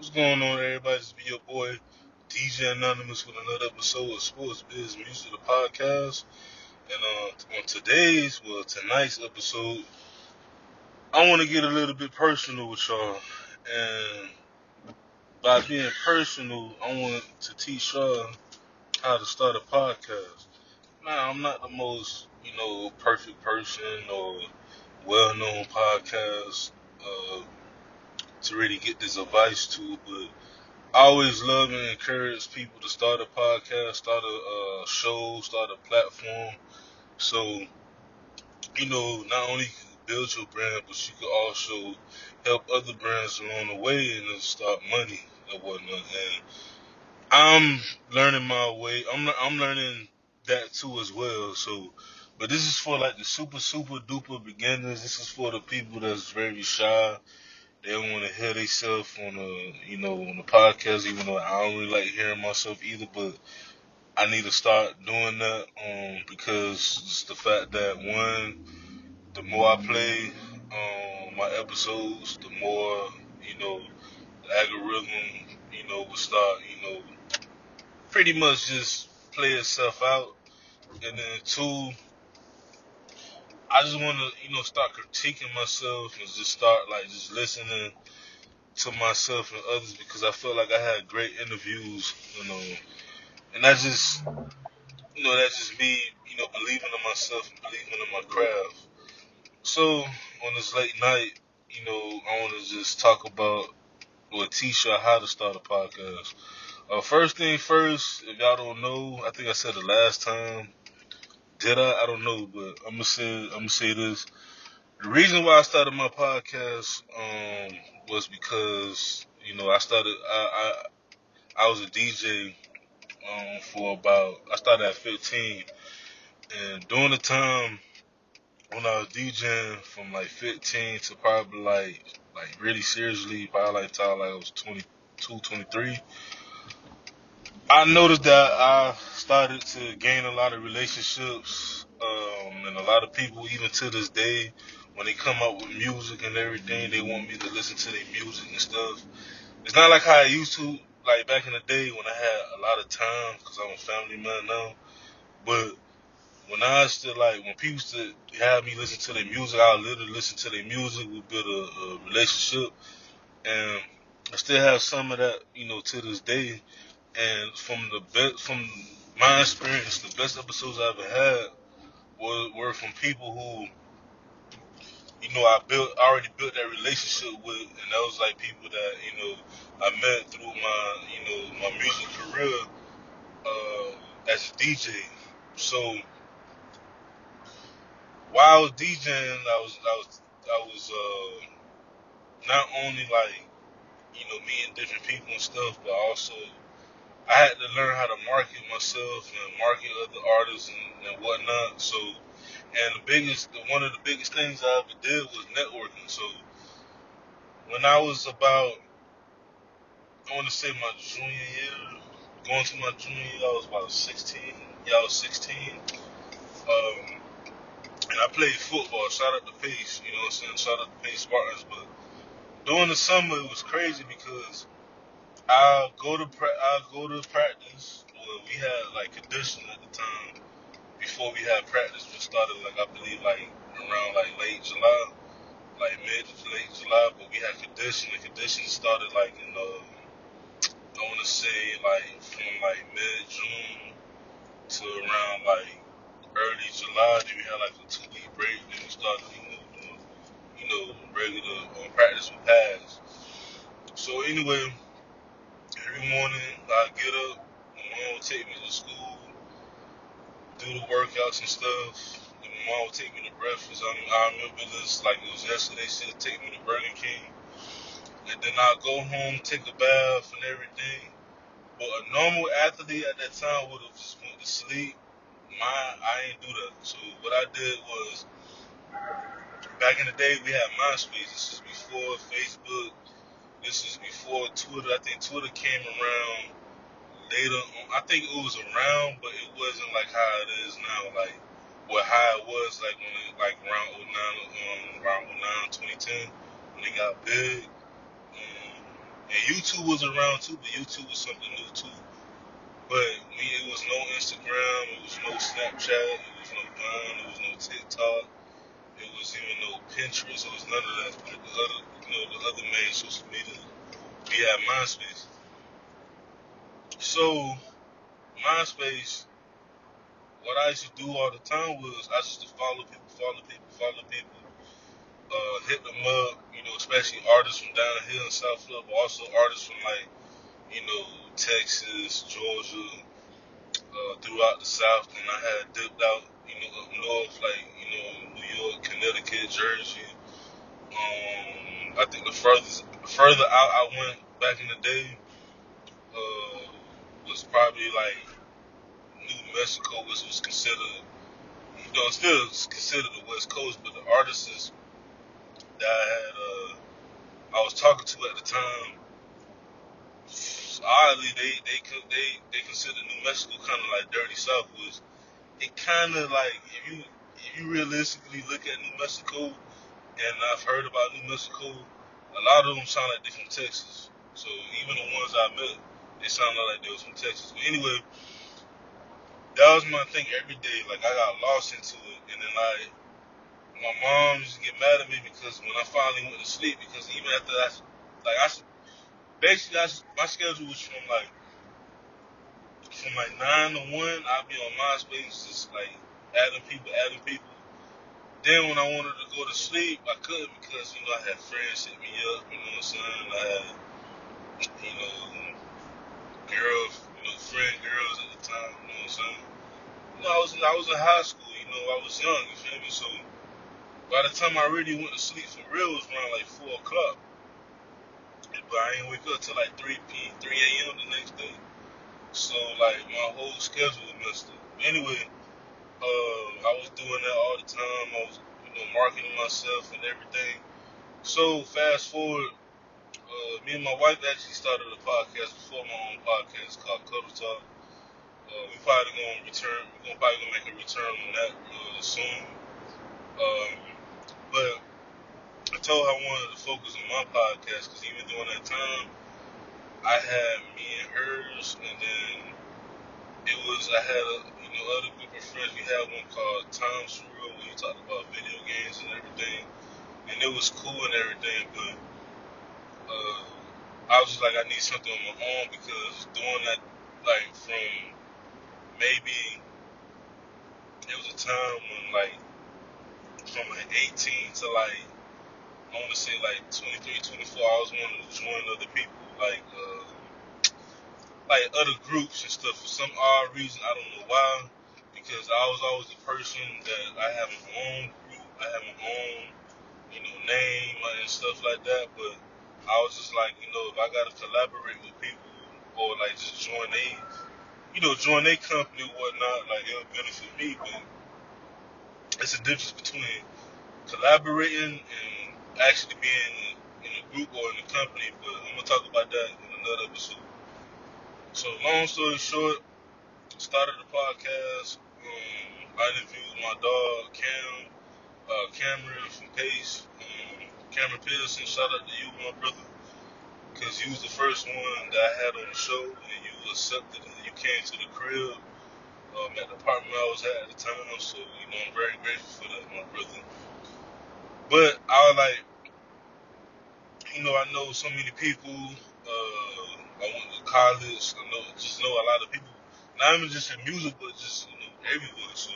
What's going on, everybody? This be your boy DJ Anonymous with another episode of Sports Biz Music, the podcast. And on tonight's episode, I want to get a little bit personal with y'all. And by being personal, I want to teach y'all how to start a podcast. Now, I'm not the most, perfect person or well-known podcast to really get this advice to, but I always love and encourage people to start a podcast, start a show, start a platform. So, not only can you build your brand, but you can also help other brands along the way and then start money and whatnot. And I'm learning my way. I'm learning that too as well. So, but this is for like the super duper beginners. This is for the people that's very shy. They don't want to hear themselves on on the podcast, even though I don't really like hearing myself either. But I need to start doing that, because it's the fact that one, the more I play my episodes, the more the algorithm will start pretty much just play itself out. And then two, I just want to start critiquing myself and just start like just listening to myself and others, because I felt like I had great interviews, and that's just me, believing in myself and believing in my craft. So on this late night, I want to just talk about or teach y'all how to start a podcast. First thing first, if y'all don't know, I think I said it last time. Did I? I don't know, but I'm gonna say this. The reason why I started my podcast was because I was a DJ for about, I started at 15, and during the time when I was DJing from like 15 to probably like really seriously, probably like time like I was 22, 23, I noticed that I started to gain a lot of relationships, and a lot of people even to this day, when they come up with music and everything, they want me to listen to their music and stuff. It's not like how I used to, like back in the day when I had a lot of time, because I'm a family man now. But when people used to have me listen to their music, I would literally listen to their music. We build a relationship, and I still have some of that, to this day. And from my experience, the best episodes I ever had were from people who, I already built that relationship with, and that was like people that, I met through my music career, as a DJ. So while I was DJing, I was not only like meeting different people and stuff, but also I had to learn how to market myself and market other artists and whatnot. So, and one of the biggest things I ever did was networking. So when I was about, I want to say my junior year, going to my junior year, I was about 16. Yeah, I was 16. Um, and I played football. Shout out to Pace, you know what I'm saying? Shout out to Pace Spartans. But during the summer, it was crazy because I'll go to practice. Well, we had like conditioning at the time. Before we had practice, we started like I believe like around like late July, like mid to late July. But we had conditioning. Conditioning started like in I want to say like from like mid June to around like early July. Then we had like a 2 week break. Then we started doing regular practice with pads. So anyway, every morning I get up, my mom would take me to school, do the workouts and stuff. And my mom would take me to breakfast. I remember this like it was yesterday. She'd take me to Burger King, and then I'd go home, take a bath and everything. But a normal athlete at that time would have just went to sleep. I ain't do that. So what I did was, back in the day we had MySpace. This is before Facebook. This is before Twitter. I think Twitter came around later on. I think it was around, but it wasn't like how it is now. Like, how it was like when it, like around '09, around '09, 2010, when it got big. And YouTube was around too, but YouTube was something new too. But it was no Instagram, it was no Snapchat, it was no Vine, it was no TikTok, it was even no Pinterest, it was none of that. Like the other, the other main social media. We had MySpace. So MySpace, what I used to do all the time was I used to follow people, hit them up, especially artists from down here in South Florida, but also artists from like, Texas, Georgia, throughout the South, and I had dipped out, up north, like, New York, Connecticut, Jersey. I think the further out I went back in the day, was probably like New Mexico, which was considered, still considered the West Coast, but the artists that I was talking to at the time, oddly, they consider New Mexico kind of like dirty South. Was it kind of like if you realistically look at New Mexico, and I've heard about New Mexico, a lot of them sound like they're from Texas. So even the ones I met, they sounded like they was from Texas. But anyway, that was my thing every day. Like I got lost into it, and then like my mom used to get mad at me because when I finally went to sleep, because even after that, like my schedule was from like 9 to 1. I'd be on MySpace just like adding people. Then when I wanted to go to sleep, I couldn't because I had friends hit me up. You know what I'm saying? I had girls, friend girls at the time. You know what I'm saying? I was in high school. I was young. You feel me? So by the time I really went to sleep for real, it was around like 4 o'clock. But I didn't wake up till like 3 a.m. the next day. So like my whole schedule was messed up. Anyway, I was doing that all the time. I was, marketing myself and everything. So fast forward, me and my wife actually started a podcast before my own podcast called Cuddle Talk. We're probably gonna make a return on that soon. Um, but I told her I wanted to focus on my podcast because even during that time, I had me and hers, and then I had a other group of friends. We had one called Time Surreal where we talked about video games and everything, and it was cool and everything. But I was just like, I need something on my own because doing that, like from maybe there was a time when like from like 18 to like I want to say like 23, 24, I was wanting to join other people like other groups and stuff for some odd reason. I don't know why. Because I was always the person that I have my own group, I have my own, name and stuff like that. But I was just like, if I gotta collaborate with people or like just join a company or whatnot, like it'll benefit me. But it's a difference between collaborating and actually being in a group or in a company. But I'm gonna talk about that in another episode. So long story short, started the podcast. I interviewed my dog Cameron from Pace. Cameron Pearson, shout out to you, my brother, because you was the first one that I had on the show, and you accepted and you came to the crib at the apartment I was at the time. So I'm very grateful for that, my brother. But I was like, I know so many people. I went to college. I know a lot of people, not even just in music, but just everywhere. So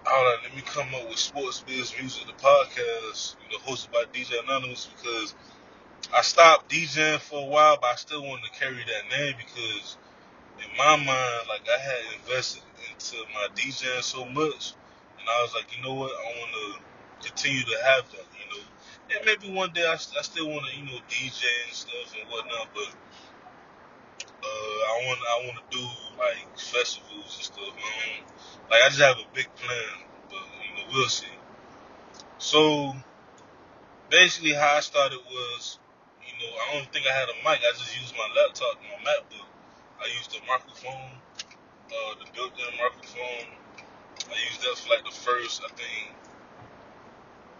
I was like, let me come up with Sports Biz Music, the podcast, hosted by DJ Anonymous, because I stopped DJing for a while, but I still wanted to carry that name because in my mind, like I had invested into my DJing so much, and I was like, you know what, I want to continue to have that, and maybe one day I still want to, DJ and stuff and whatnot, but I want to do like festivals and stuff. Like I just have a big plan, but we'll see. So basically, how I started was, I don't think I had a mic. I just used my laptop, my MacBook. I used the microphone, the built-in microphone. I used that for like the first, I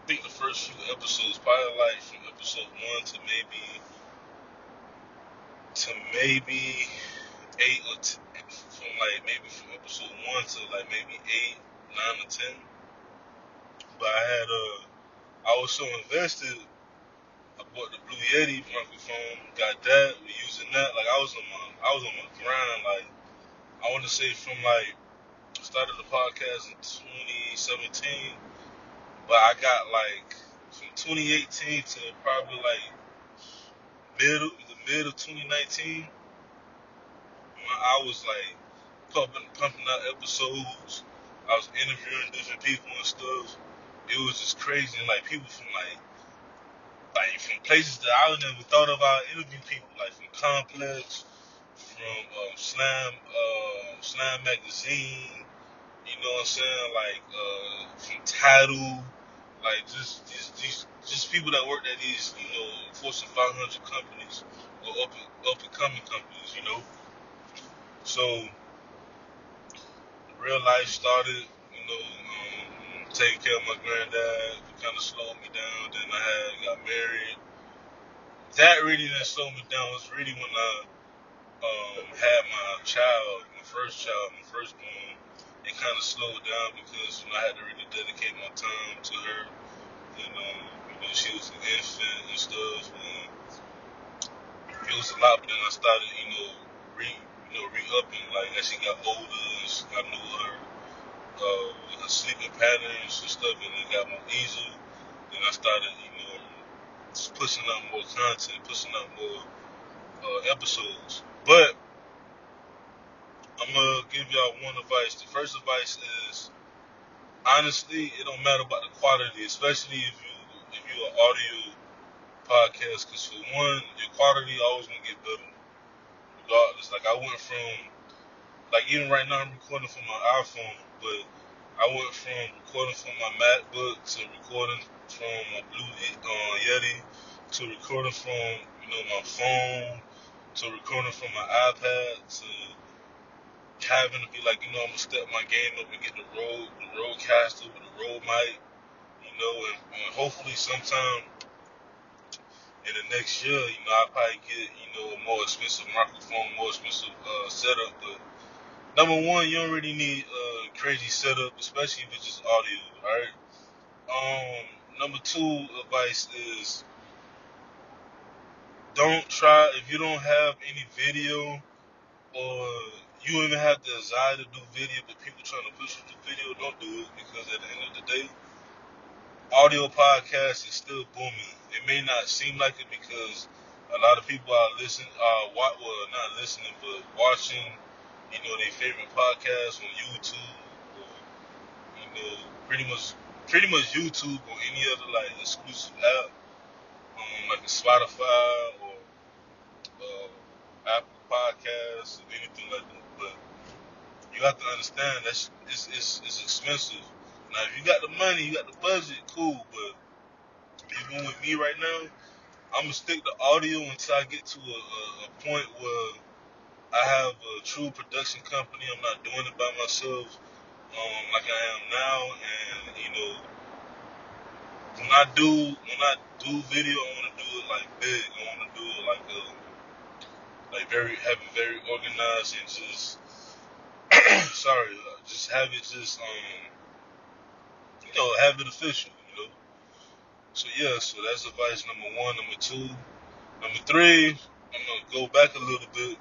think the first few episodes, probably like from episode 1 to maybe to maybe eight or from episode 1 to like maybe 8, 9 or 10. But I was so invested. I bought the Blue Yeti microphone, got that, we using that. Like I was on my grind. Like I want to say from like started the podcast in 2017, but I got like from 2018 to probably like the mid of 2019. I was like pumping out episodes. I was interviewing different people and stuff. It was just crazy. And like people from from places that I would never thought about interviewing people, like from Complex, from Slam Magazine, you know what I'm saying? Like from Tidal, like just people that worked at these, Fortune 500 companies or up and coming companies, you know. So real life started, taking care of my granddad. It kind of slowed me down. Then I got married. That really didn't slow me down. It was really when I had my first child, my firstborn. It kind of slowed down because I had to really dedicate my time to her. And she was an infant and stuff. And it was a lot. But then I started, re-upping. Like as she got older, I knew her sleeping patterns and stuff, and it got more easier. Then I started, just pushing out more content, pushing out more episodes. But I'm gonna give y'all one advice. The first advice is honestly, it don't matter about the quality, especially if you're an audio podcast, because for one, your quality always gonna get better, regardless. Like I went from even right now I'm recording from my iPhone, but I went from recording from my MacBook to recording from my Blue Yeti to recording from my phone to recording from my iPad to having to be like I'm gonna step my game up and get the Rodecaster with the Rode mic, and hopefully sometime in the next year, I'll probably get a more expensive microphone, more expensive setup, but number one, you don't really need a crazy setup, especially if it's just audio, alright? Number two advice is don't try, if you don't have any video or you don't even have the desire to do video, but people trying to push you to video, don't do it, because at the end of the day, audio podcast is still booming. It may not seem like it because a lot of people are not listening, but watching, their favorite podcasts on YouTube, or pretty much YouTube or any other like exclusive app, like a Spotify or Apple Podcasts or anything like that. But you have to understand that it's expensive. Now, if you got the money, you got the budget, cool. But even with me right now, I'm gonna stick to audio until I get to a point where I have a true production company. I'm not doing it by myself, like I am now, and when I do video, I want to do it like big. I want to do it like have it very organized and just just have it just have it official. So yeah, so that's advice number one. Number two, number three, I'm gonna go back a little bit.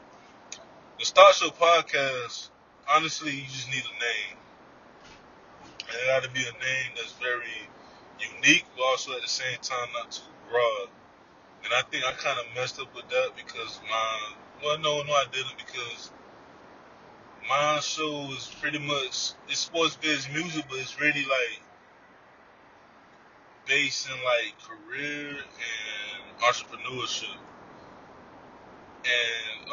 To start your podcast, honestly, you just need a name. And it got to be a name that's very unique, but also at the same time not too broad. And I think I kind of messed up with that because no, I didn't, because my show is pretty much, it's sports-based music, but it's really like based in like career and entrepreneurship. And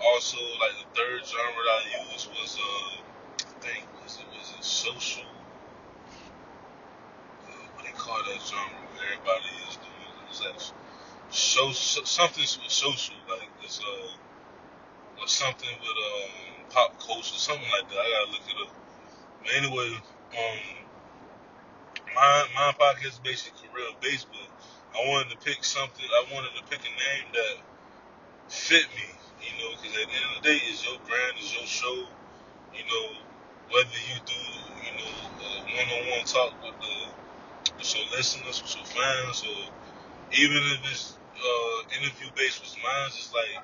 also like the third genre that I used was I think was it social? What they call that genre where everybody is doing it? It's like something with social, like it's or something with pop culture, something like that. I gotta look it up. But anyway, my podcast is basically career based, but I wanted to pick a name that fit me. at the end of the day, it's your brand, it's your show. You know, whether you do, you know, one-on-one talk with your listeners, with your fans, or even if it's interview based with mine, it's like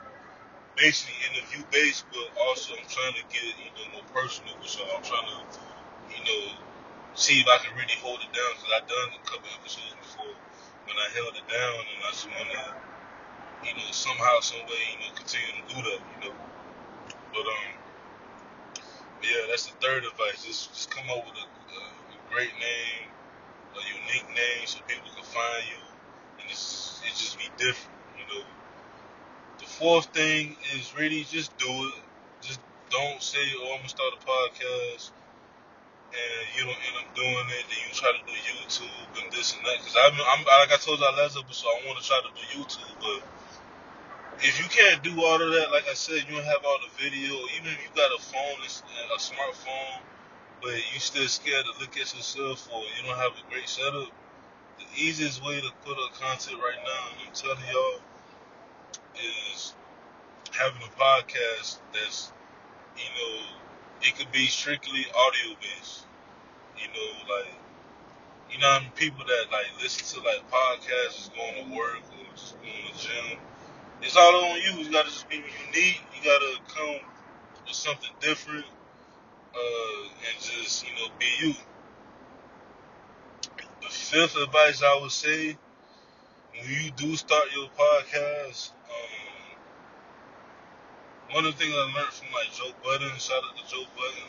basically interview based, but also I'm trying to get, you know, more personal. So I'm trying to, you know, see if I can really hold it down, because I've done a couple episodes before when I held it down, and I just want to, you know, somehow, some way, you know, continue to do that, you know. But yeah, that's the third advice. Just come up with a great name, a unique name, so people can find you, and it just be different, you know. The fourth thing is really just do it. Just don't say, "Oh, I'm gonna start a podcast," and you don't end up doing it. Then you try to do YouTube and this and that. Because I'm like I told you last episode, I want to try to do YouTube, but if you can't do all of that, like I said, you don't have all the video. Even if you got a phone, a smartphone, but you still scared to look at yourself, or you don't have a great setup. The easiest way to put up content right now, and I'm telling y'all, is having a podcast that's, you know, it could be strictly audio based. You know, like, you know how many people that like listen to like podcasts is going to work or just going to the gym. It's all on you. You gotta just be unique. You gotta come with something different, and just, you know, be you. The fifth advice I would say, when you do start your podcast, one of the things I learned from like Joe Budden, shout out to Joe Budden.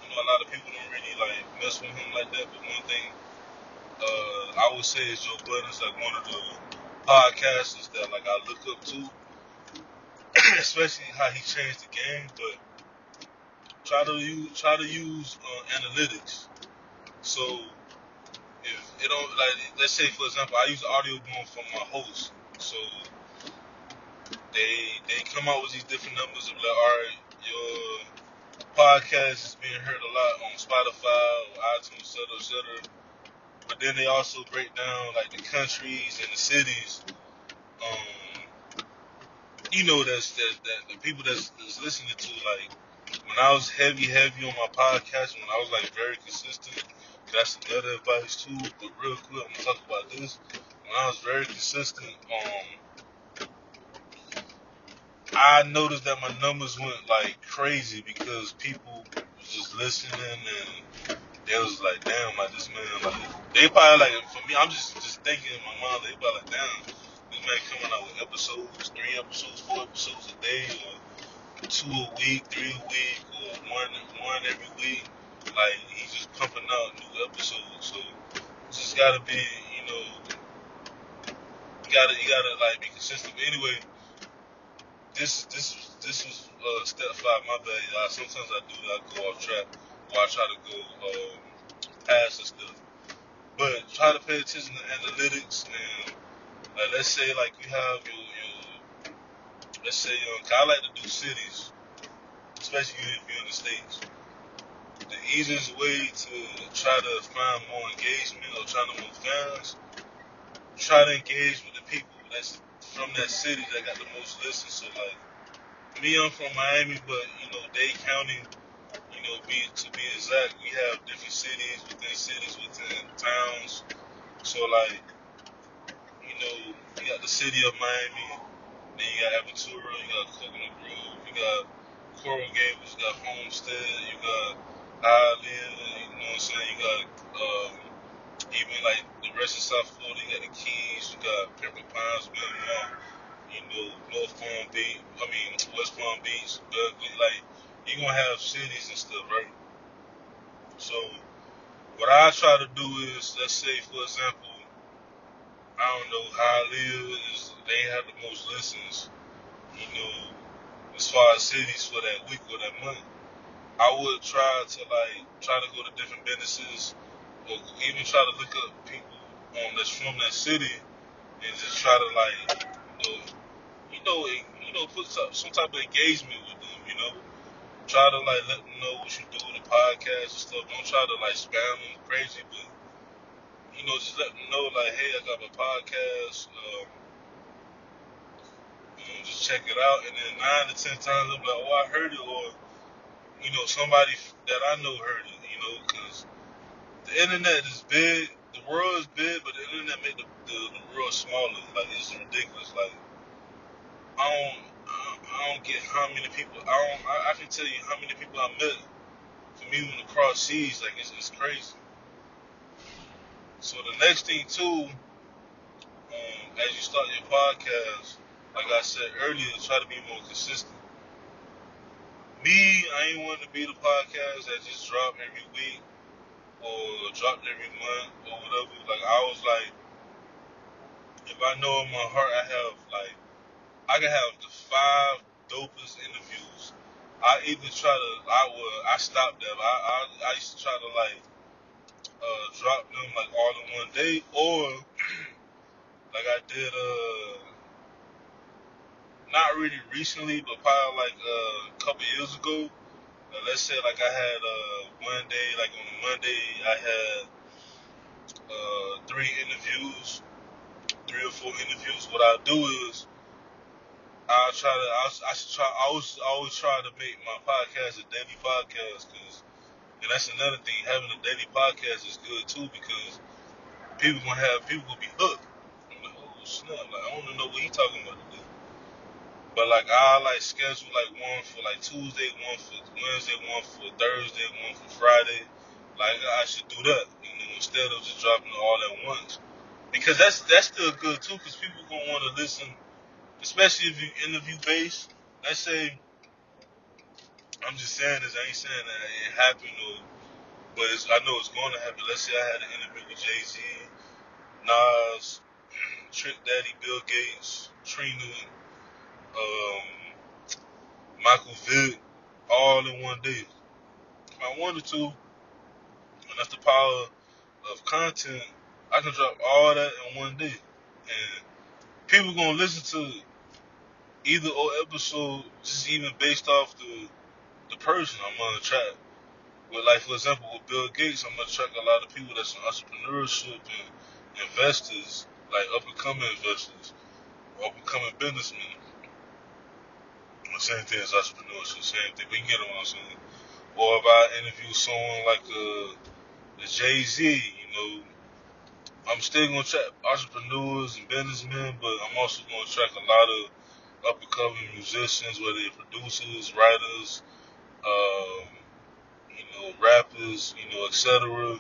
You know, a lot of people don't really like mess with him like that, but one thing I would say is Joe Budden's like one of the podcasters that like I look up to, especially how he changed the game. But try to use analytics. So if it don't, like, let's say for example, I use audio boom for my host. So they come out with these different numbers of like, all right, your podcast is being heard a lot on Spotify or iTunes, etc., etc. But then they also break down like the countries and the cities. You know, that the people that's listening to, like, when I was heavy on my podcast, when I was like very consistent. That's another advice too. But real quick, I'm gonna talk about this. When I was very consistent, I noticed that my numbers went like crazy because people was just listening, and they was like, damn, like this man, like, they probably like, for me, I'm just thinking in my mind, they probably like, damn, this man coming out with episodes, 3 episodes, 4 episodes a day, or 2 a week, 3 a week, or one every week. Like, he's just pumping out new episodes. So just gotta be, you know, you gotta like be consistent. But anyway, this was step 5. My bad, y'all. Sometimes I do that. I go off track, or I try to go past and stuff. But try to pay attention to analytics, and like, let's say like you have your let's say, I like to do cities, especially if you're in the States. The easiest way to try to find more engagement or try to move fans, try to engage with the people that's from that city that got the most listens. So like me, I'm from Miami, but you know, Dade County, you know, to be exact, we have different cities within towns. So like, you know, you got the city of Miami, then you got Aventura, you got Coconut Grove, you got Coral Gables, you got Homestead, you got Hialeah, you know what I'm saying? You got even like the rest of South Florida, you got the Keys, you got Pembroke Pines, Belmont, you know, North Palm Beach, West Palm Beach, Berkeley. Like, you're gonna have cities and stuff, right? So what I try to do is, let's say for example, I don't know, Hialeah they have the most listens, you know, as far as cities for that week or that month. I would try to go to different businesses, or even try to look up people that's from that city, and just try to like, put some type of engagement with them. You know, try to like let them know what you do with the podcast and stuff. Don't try to like spam them crazy, but just let them know like, hey, I got my podcast. check it out, and then 9 to 10 times I'm like, oh, I heard it, or somebody that I know heard it. Because the internet is big, the world is big, but the internet make the world smaller. Like it's ridiculous. Like I don't get how many people I can tell you how many people I met from even across seas. Like it's crazy. So the next thing too, as you start your podcast, like I said earlier, try to be more consistent. Me, I ain't want to be the podcast that just drop every week or dropped every month or whatever. Like I was like, if I know in my heart I can have the 5 dopest interviews. I either I stopped them. I used to try to drop them like all in one day, or like I did not really recently, but probably like a couple years ago. Let's say like I had one day, like on a Monday, I had 3 or 4 interviews. What I do is I always try to make my podcast a daily podcast, and that's another thing. Having a daily podcast is good too, because people will be hooked. I'm like, oh snap! Like I want to know what he talking about today. But like I schedule like one for like Tuesday, one for Wednesday, one for Thursday, one for Friday. Like I should do that, instead of just dropping it all at once. Because that's still good too, because people gonna want to listen, especially if you interview based. Let's say I'm just saying this, I ain't saying that it happened, but I know it's going to happen. Let's say I had an interview with Jay-Z, Nas, Trick Daddy, Bill Gates, Trina, um, Michael Vick, all in one day. If I wanted to, and that's the power of content, I can drop all that in one day. And people gonna listen to either or episode just even based off the person I'm gonna attract. With like for example with Bill Gates, I'm gonna attract a lot of people that's in entrepreneurship and investors, like up and coming investors, up and coming businessmen. The same thing as entrepreneurship, same thing. We can get them on something. Or if I interview someone like the Jay-Z, I'm still gonna attract entrepreneurs and businessmen, but I'm also gonna attract a lot of up and coming musicians, whether they're producers, writers, um, rappers, etc.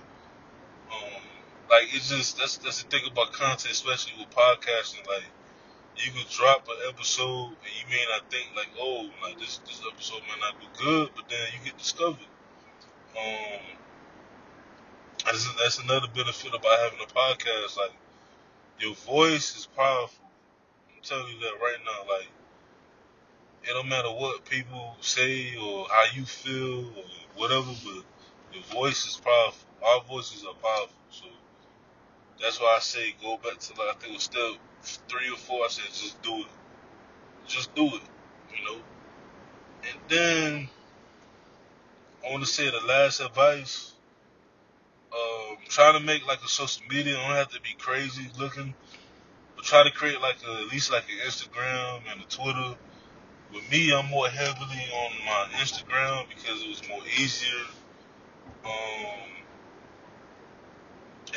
Like it's just that's the thing about content, especially with podcasting. Like you could drop an episode and you may not think like, oh, like this episode might not be good, but then you get discovered. That's another benefit about having a podcast. Like your voice is powerful. I'm telling you that right now. Like it don't matter what people say or how you feel or whatever, but your voice is powerful. Our voices are powerful. So that's why I say go back to like I think it was step 3 or 4. I said just do it. Just do it. You know. And then I want to say the last advice. Try to make like a social media. Don't have to be crazy looking, but try to create like at least like an Instagram and a Twitter. With me, I'm more heavily on my Instagram because it was more easier. Um,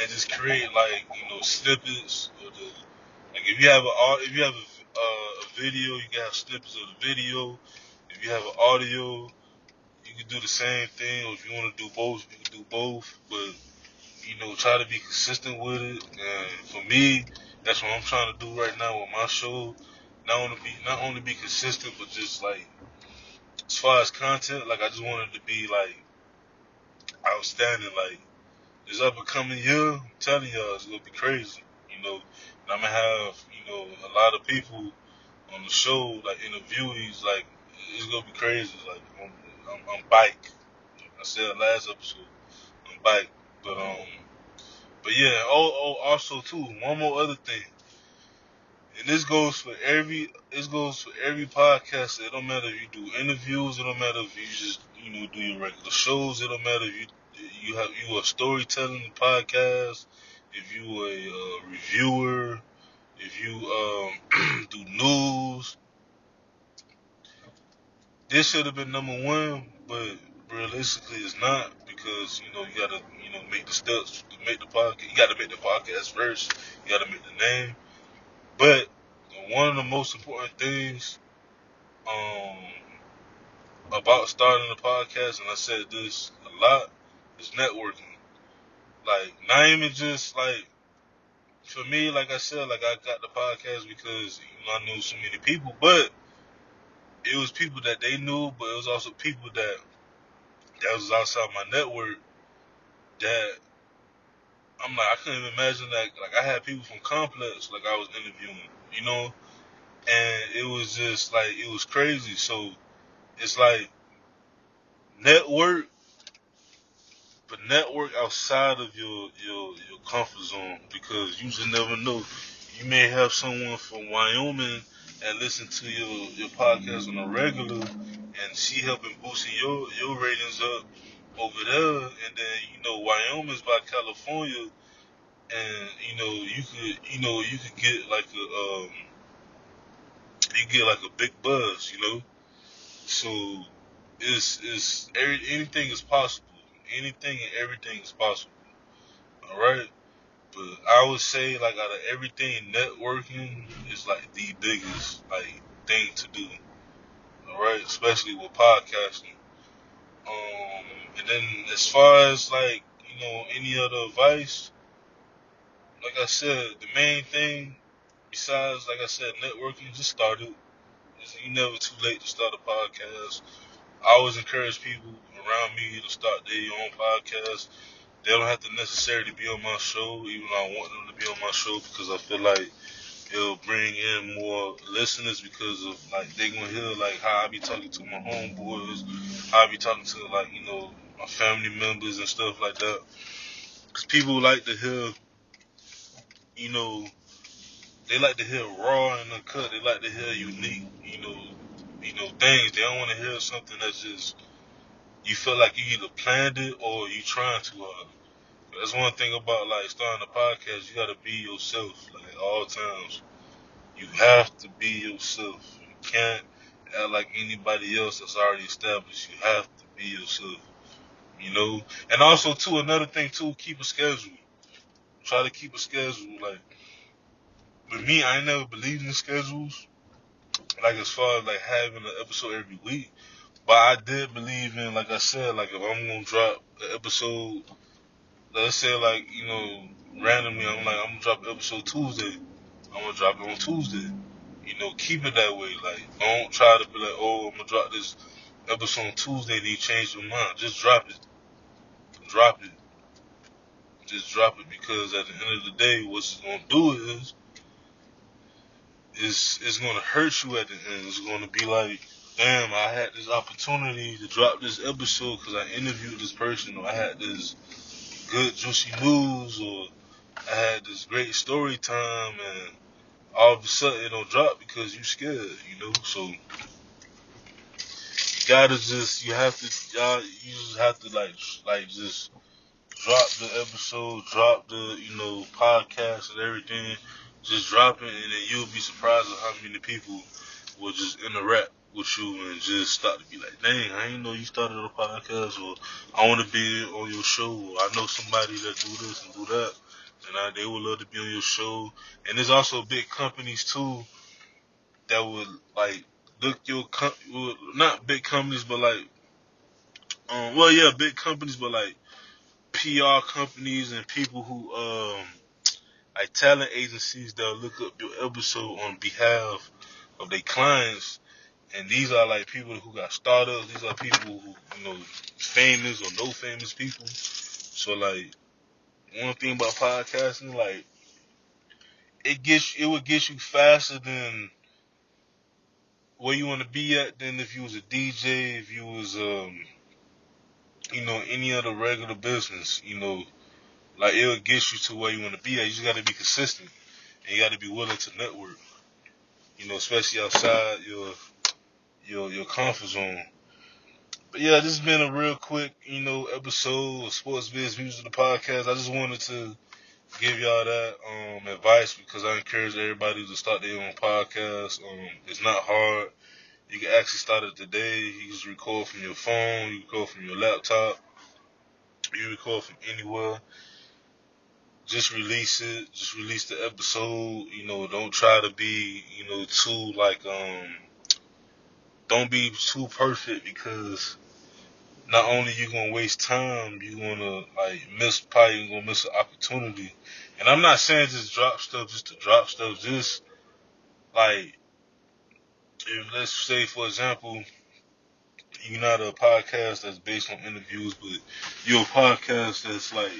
and just create like snippets or like if you have a video, you can have snippets of the video. If you have an audio, you can do the same thing. Or if you want to do both, you can do both. But try to be consistent with it. And for me, that's what I'm trying to do right now with my show. Not only be consistent, but just like as far as content, like I just wanted to be like outstanding. Like this up and coming year, I'm telling y'all, it's gonna be crazy. And I'm gonna have a lot of people on the show, like interviewees. Like it's gonna be crazy. Like I'm bike. I said last episode, I'm bike. But yeah. Also too, one more other thing. And this goes for every podcast. It don't matter if you do interviews. It don't matter if you just do your regular shows. It don't matter if you are storytelling podcast. If you a reviewer. If you do news. this should have been number one, but realistically, it's not because you gotta make the steps to make the podcast. You gotta make the podcast first. You gotta make the name. But one of the most important things um, about starting a podcast, and I said this a lot, is networking. Like, not even just like for me, like I said, like I got the podcast because I knew so many people, but it was people that they knew, but it was also people that was outside my network that I'm like I couldn't even imagine that. Like I had people from Complex, like I was interviewing, and it was just like it was crazy. So it's like network, but network outside of your comfort zone because you just never know. You may have someone from Wyoming and listen to your podcast on a regular, and she helping boosting your ratings up over there, and then Wyoming's by California, and you could get like a big buzz, So anything is possible. Anything and everything is possible. All right. But I would say, like, out of everything, networking is like the biggest like thing to do. All right, especially with podcasting. And then as far as like any other advice, like I said, the main thing besides like I said networking, just start it. You never too late to start a podcast. I always encourage people around me to start their own podcast. They don't have to necessarily be on my show, even though I want them to be on my show because I feel like it'll bring in more listeners because of like they gonna hear like how I be talking to my homeboys, how I be talking to like my family members and stuff like that. Cause people like to hear, you know, they like to hear raw and uncut. They like to hear unique, things. They don't want to hear something that's just you feel like you either planned it or you trying too hard. That's one thing about like starting a podcast. You gotta be yourself, like at all times. You have to be yourself. You can't act like anybody else that's already established. You have to be yourself. And also too, another thing too, keep a schedule. Try to keep a schedule. Like with me, I ain't never believed in schedules. Like as far as like having an episode every week. But I did believe in, like I said, like if I'm gonna drop an episode, let's say like, randomly I'm gonna drop an episode Tuesday. I'm gonna drop it on Tuesday. Keep it that way. Like, don't try to be like, oh, I'm gonna drop this episode on Tuesday, then you change your mind. Just drop it. Drop it. Just drop it because at the end of the day, what it's gonna do is it's gonna hurt you at the end. It's gonna be like, damn, I had this opportunity to drop this episode because I interviewed this person, or I had this good juicy news, or I had this great story time, and all of a sudden it don't drop because you scared, So you have to, you just have to like just drop the episode, drop the, podcast and everything. Just drop it, and then you'll be surprised at how many people will just interact with you and just start to be like, dang, I didn't know you started a podcast, or I want to be on your show, or I know somebody that do this and do that, and they would love to be on your show. And there's also big companies too that would like look not big companies, but like, well, yeah, big companies, but like PR companies and people who like talent agencies that'll look up your episode on behalf of their clients. And these are like people who got startups. These are people who famous or no famous people. So like one thing about podcasting, like it would get you faster than where you want to be at than if you was a DJ, if you was any other regular business. Like it'll get you to where you want to be at. You just got to be consistent, and you got to be willing to network. Especially outside your comfort zone. But yeah, this has been a real quick, episode of Sports Biz Music the podcast. I just wanted to give y'all that advice because I encourage everybody to start their own podcast. It's not hard. You can actually start it today. You can just record from your phone. You record from your laptop. You record from anywhere. Just release it. Just release the episode. Don't try to be, too don't be too perfect because not only you gonna waste time, you gonna probably gonna miss an opportunity. And I'm not saying just drop stuff just to drop stuff. Just like if let's say for example, you're not a podcast that's based on interviews, but you're a podcast that's like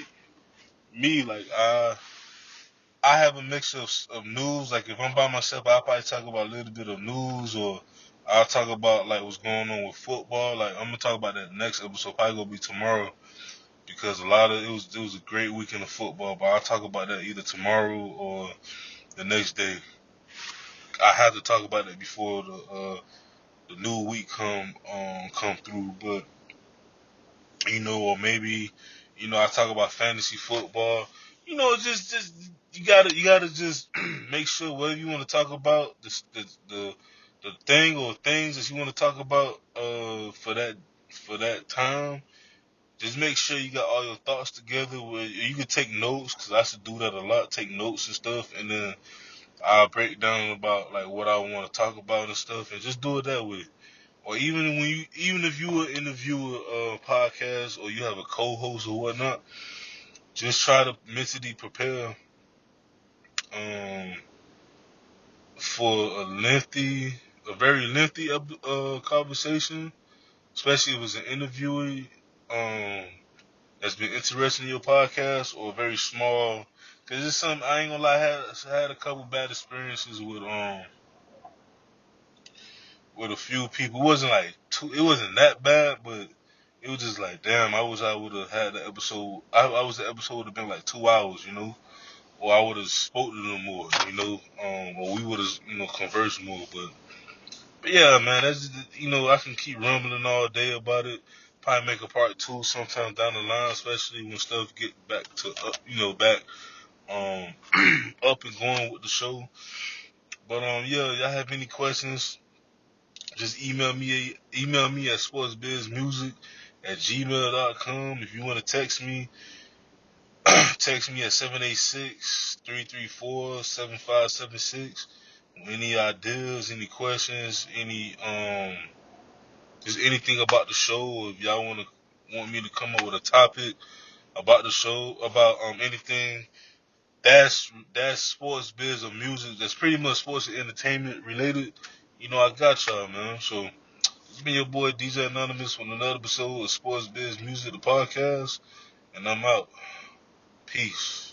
me. Like I have a mix of news. Like if I'm by myself, I'll probably talk about a little bit of news, or I'll talk about like what's going on with football. Like I'm gonna talk about that next episode. Probably gonna be tomorrow because a lot of it was a great weekend of football. But I'll talk about that either tomorrow or the next day. I have to talk about that before the new week come through. But or maybe I talk about fantasy football. Just you gotta just make sure whatever you want to talk about, the thing or things that you want to talk about for that time. Just make sure you got all your thoughts together. Where you can take notes, because I should do that a lot. Take notes and stuff, and then I'll break down about like what I want to talk about and stuff, and just do it that way. Or even if you were interview a podcast or you have a co-host or whatnot, just try to mentally prepare um, for a very lengthy conversation, especially if it's an interviewee that's been interested in your podcast, or very small. Cause it's something I ain't gonna lie, I had a couple bad experiences with a few people. It wasn't like it wasn't that bad, but it was just like, damn, I wish I would have had the episode. I was the episode would have been like 2 hours, or I would have spoke to them more, or we would have, conversed more. But yeah, man, that's I can keep rumbling all day about it. Probably make a part two sometime down the line, especially when stuff get back to up, back um up and going with the show. But yeah, y'all have any questions? Just email me at sportsbizmusic@gmail.com. If you want to text me, text me at 786-334-7576. Any ideas, any questions, just anything about the show, or if y'all want me to come up with a topic about the show, about anything that's sports biz or music, that's pretty much sports and entertainment related, I got y'all, man. So it's been your boy DJ Anonymous with another episode of Sports Biz Music, the podcast, and I'm out. Peace.